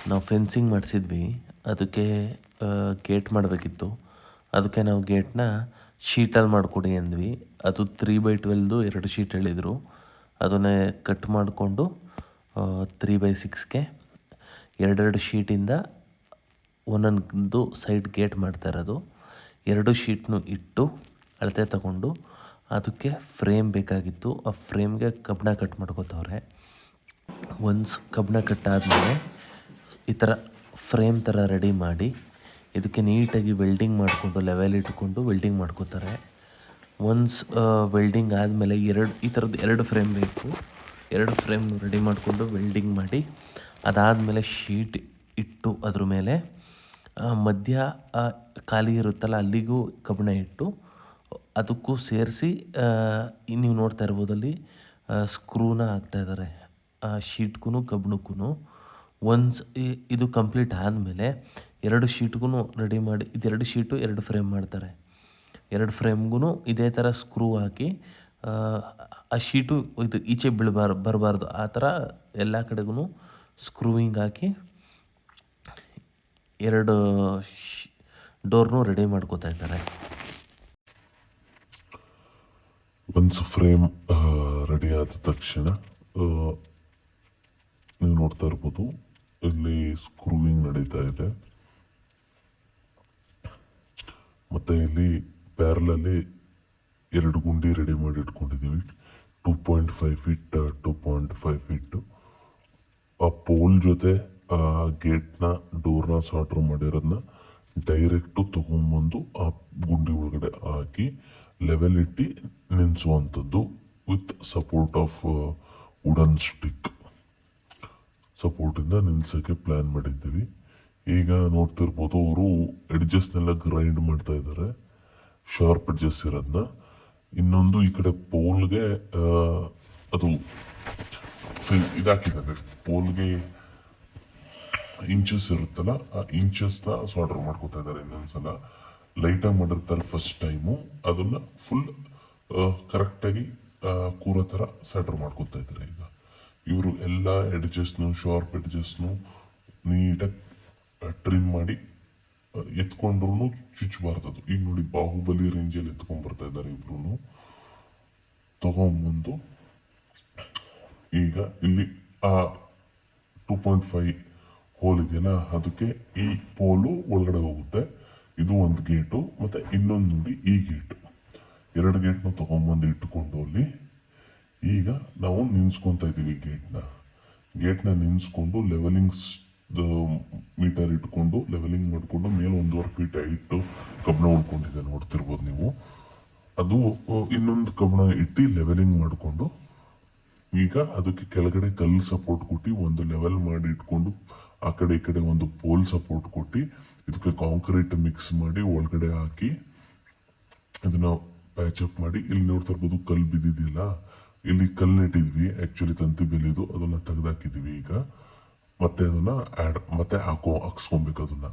ನಾವು ಫೆನ್ಸಿಂಗ್ ಮಾಡಿಸಿದ್ವಿ. ಅದಕ್ಕೆ ಗೇಟ್ ಮಾಡಬೇಕಿತ್ತು. ಅದಕ್ಕೆ ನಾವು ಗೇಟ್ನ ಶೀಟಲ್ಲಿ ಮಾಡಿಕೊಡಿ ಅಂದ್ವಿ. ಅದು 3/12 2 ಶೀಟ್ ಹೇಳಿದರು. ಅದನ್ನೇ ಕಟ್ ಮಾಡಿಕೊಂಡು 3/6ಗೆ ಎರಡೆರಡು ಶೀಟಿಂದ ಒಂದೊಂದು ಸೈಡ್ ಗೇಟ್ ಮಾಡ್ತಾ ಇರೋದು. 2 ಶೀಟ್ನು ಇಟ್ಟು ಅಳತೆ ತಗೊಂಡು ಅದಕ್ಕೆ ಫ್ರೇಮ್ ಬೇಕಾಗಿತ್ತು. ಆ ಫ್ರೇಮ್ಗೆ ಕಬ್ಬಣ ಕಟ್ ಮಾಡ್ಕೋತವ್ರೆ. ಒನ್ಸ್ ಕಬ್ಬಣ ಕಟ್ಟಾದಮೇಲೆ ಈ ಥರ ಫ್ರೇಮ್ ಥರ ರೆಡಿ ಮಾಡಿ ಇದಕ್ಕೆ ನೀಟಾಗಿ ವೆಲ್ಡಿಂಗ್ ಮಾಡಿಕೊಂಡು ಲೆವೆಲ್ ಇಟ್ಕೊಂಡು ವೆಲ್ಡಿಂಗ್ ಮಾಡ್ಕೋತಾರೆ. ಒನ್ಸ್ ವೆಲ್ಡಿಂಗ್ ಆದಮೇಲೆ ಈ ಥರದ್ದು 2 ಫ್ರೇಮ್ ಬೇಕು. 2 ಫ್ರೇಮ್ ರೆಡಿ ಮಾಡಿಕೊಂಡು ವೆಲ್ಡಿಂಗ್ ಮಾಡಿ ಅದಾದಮೇಲೆ ಶೀಟ್ ಇಟ್ಟು ಅದ್ರ ಮೇಲೆ ಮಧ್ಯ ಖಾಲಿ ಇರುತ್ತಲ್ಲ ಅಲ್ಲಿಗೂ ಕಬ್ಬಣ ಇಟ್ಟು ಅದಕ್ಕೂ ಸೇರಿಸಿ ನೀವು ನೋಡ್ತಾ ಇರ್ಬೋದಲ್ಲಿ ಸ್ಕ್ರೂನ ಹಾಕ್ತಾಯಿದ್ದಾರೆ ಶೀಟ್ಗೂ ಕಬ್ಬಣಕ್ಕೂ. ಒನ್ಸ್ ಇದು ಕಂಪ್ಲೀಟ್ ಆದಮೇಲೆ 2 ಶೀಟ್ಗೂ ರೆಡಿ ಮಾಡಿ ಇದು 2 ಶೀಟು 2 ಫ್ರೇಮ್ ಮಾಡ್ತಾರೆ. 2 ಫ್ರೇಮ್ಗೂ ಇದೇ ಥರ ಸ್ಕ್ರೂ ಹಾಕಿ ಆ ಶೀಟು ಇದು ಈಚೆ ಬರಬಾರ್ದು ಆ ಥರ ಎಲ್ಲ ಕಡೆಗೂ ಸ್ಕ್ರೂವಿಂಗ್ ಹಾಕಿ 2 ಡೋರ್ನೂ ರೆಡಿ ಮಾಡ್ಕೋತಾ ಇದ್ದಾರೆ. ಒನ್ಸ್ ಫ್ರೇಮ್ ರೆಡಿ ಆದ ತಕ್ಷಣ ನೀವು ನೋಡ್ತಾ ಇರ್ಬೋದು ಇಲ್ಲಿ ಸ್ಕ್ರೂವಿಂಗ್ ನಡೀತಾ ಇದೆ. ಮತ್ತು ಇಲ್ಲಿ ಪ್ಯಾರಲಲ್ಲಿ 2 ಗುಂಡಿ ರೆಡಿ ಮಾಡಿ ಇಟ್ಕೊಂಡಿದ್ದೀವಿ. 2.5 ಫೀಟ್ 2.5 ಫೀಟು ಆ ಪೋಲ್ ಜೊತೆ ಆ ಗೇಟ್ನ ಡೋರ್ನ ಸಾರ್ಟ್ರ್ ಮಾಡಿರೋದನ್ನ ಡೈರೆಕ್ಟು ತೊಗೊಂಬಂದು ಆ ಗುಂಡಿ ಒಳಗಡೆ ಹಾಕಿ ಲೆವೆಲ್ ಇಟ್ಟು ನಿಲ್ಲಿಸುವಂಥದ್ದು with support of wooden stick ಸಪೋರ್ಟಿಂದ ನಿಲ್ಸೋಕ್ಕೆ ಪ್ಲ್ಯಾನ್ ಮಾಡಿದ್ದೀವಿ. ಈಗ ನೋಡ್ತಿರ್ಬೋದು ಅವರು ಎಡ್ಜಸ್ನೆಲ್ಲ ಗ್ರೈಂಡ್ ಮಾಡ್ತಾ ಇದ್ದಾರೆ, ಶಾರ್ಪ್ ಎಡ್ಜಸ್ ಇರೋದನ್ನ. ಇನ್ನೊಂದು ಈ ಕಡೆ ಪೋಲ್ಗೆ ಅದು ಇದಾಕಿದ್ದಾರೆ. ಪೋಲ್ಗೆ ಇಂಚಸ್ ಇರುತ್ತಲ್ಲ ಆ ಇಂಚಸ್ನ ಸಾರ್ಡರ್ ಮಾಡ್ಕೋತಾ ಇದ್ದಾರೆ. ಇನ್ನೊಂದ್ಸಲ ಲೈಟಾಗಿ ಮಾಡಿರ್ತಾರೆ ಫಸ್ಟ್ ಟೈಮು, ಅದನ್ನು ಫುಲ್ ಕರೆಕ್ಟಾಗಿ ಕೂರೋ ಥರ ಸಾರ್ಡರ್ ಮಾಡ್ಕೋತಾ ಇದ್ದಾರೆ. ಈಗ ಇವರು ಎಲ್ಲ ಎಡ್ಜಸ್ನು ಶಾರ್ಪ್ ಎಡ್ಜಸ್ನು ನೀಟಾಗಿ ಟ್ರಿಮ್ ಮಾಡಿ ಎತ್ಕೊಂಡ್ರು ಚುಚ್ಚಬಾರ್ದು. ಈಗ ನೋಡಿ ಬಾಹುಬಲಿ ರೇಂಜಲ್ಲಿ ಎತ್ಕೊಂಡ್ಬರ್ತಾ ಇದ್ದಾರೆ ಇಬ್ರು. ತಗೊಂಬಂದು ಈಗ ಇಲ್ಲಿ ಆ 2.5 ಹೋಲ್ ಇದೆಯಲ್ಲ ಅದಕ್ಕೆ ಈ ಪೋಲು ಒಳಗಡೆ ಹೋಗುತ್ತೆ. ಇದು ಒಂದು ಗೇಟು ಮತ್ತು ಇನ್ನೊಂದು ನೋಡಿ ಈ ಗೇಟು, 2 ಗೇಟ್ನ ತೊಗೊಂಬಂದು ಇಟ್ಟುಕೊಂಡು ಅಲ್ಲಿ ಈಗ ನಾವು ನಿನ್ಸ್ಕೊತಾ ಇದ್ದೀವಿ. ಗೇಟ್ನ ನಿನ್ಸ್ಕೊಂಡು ಲೆವೆಲಿಂಗ್ಸ್ ಮೀಟರ್ ಇಟ್ಕೊಂಡು ಲೆವೆಲಿಂಗ್ ಮಾಡಿಕೊಂಡು ಮೇಲೆ 1.5 ಫೀಟ್ ಇಟ್ಟು ಕಬ್ಬಣ ಉಳ್ಕೊಂಡಿದೆ ನೋಡ್ತಿರ್ಬೋದು ನೀವು. ಅದು ಇನ್ನೊಂದು ಕಬ್ಬಣ ಇಟ್ಟು ಲೆವೆಲಿಂಗ್ ಮಾಡಿಕೊಂಡು ಈಗ ಅದಕ್ಕೆ ಕೆಳಗಡೆ ಕಲ್ಲು ಸಪೋರ್ಟ್ ಕೊಟ್ಟು ಒಂದು ಲೆವೆಲ್ ಮಾಡಿ ಇಟ್ಕೊಂಡು ಆ ಕಡೆ ಈ ಕಡೆ ಒಂದು ಪೋಲ್ ಸಪೋರ್ಟ್ ಕೊಟ್ಟು ಇದಕ್ಕೆ ಕಾಂಕ್ರೀಟ್ ಮಿಕ್ಸ್ ಮಾಡಿ ಒಳಗಡೆ ಹಾಕಿ ಇದನ್ನ ಪ್ಯಾಚಪ್ ಮಾಡಿ. ಇಲ್ಲಿ ನೋಡ್ತಾ ಇರ್ಬೋದು ಕಲ್ಲು ಬಿದ್ದಿದ್ದಿಲ್ಲ, ಇಲ್ಲಿ ಕಲ್ಲು ನೆಟ್ಟಿದ್ವಿ ಆ್ಯಕ್ಚುಲಿ ತಂತಿ ಬೆಲೆದು, ಅದನ್ನು ತೆಗೆದಾಕಿದ್ವಿ. ಈಗ ಮತ್ತೆ ಅದನ್ನು ಮತ್ತೆ ಹಾಕ್ಸ್ಕೊಬೇಕು ಅದನ್ನು,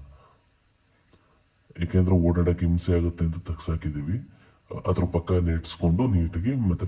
ಏಕೆಂದರೆ ಓಡಾಡೋಕ್ಕೆ ಹಿಂಸೆ ಆಗುತ್ತೆ ಅಂತ ತೆಗ್ಸಾಕಿದ್ದೀವಿ. ಅದ್ರ ಪಕ್ಕ ನೆಟ್ಸ್ಕೊಂಡು ನೀಟಾಗಿ ಮತ್ತೆ